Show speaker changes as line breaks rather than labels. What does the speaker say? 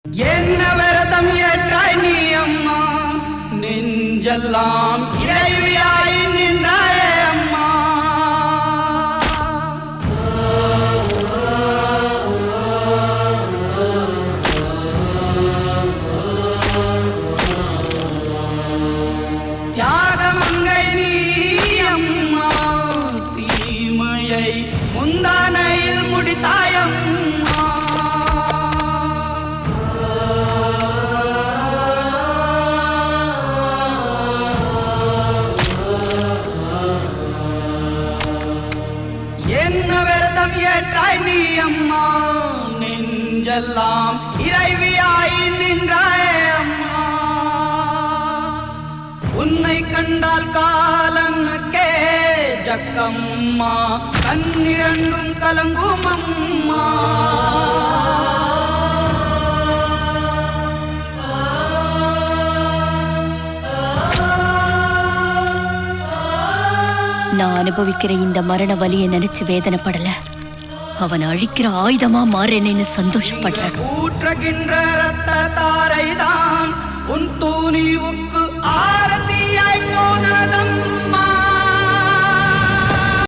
என்ன விரதம் ஏற்றாய் நீ அம்மா, நெஞ்செல்லாம் இறைவியாய் நின்றாயே அம்மா. தியாகமங்கை நீ அம்மா, தீமையை முந்தானையில் முடித்தாயம்மா. என்ன விரதம் ஏற்றாய் நீ அம்மா, நெஞ்செல்லாம் இறைவியாய் நின்றாயே அம்மா. உன்னை கண்டால் காலனுக்கே ஜக்கம்மா, கண்ணிரண்டும் கலங்கும் அம்மா.
நான் அனுபவிக்கிற இந்த மரண வலியை நினைச்சு வேதனைப்படல, அவன் அழிக்கிற ஆயுதமா மாறேனேன்னு சந்தோஷப்படுறேன்.
ஊற்றுகின்ற ரத்த தாரைதான்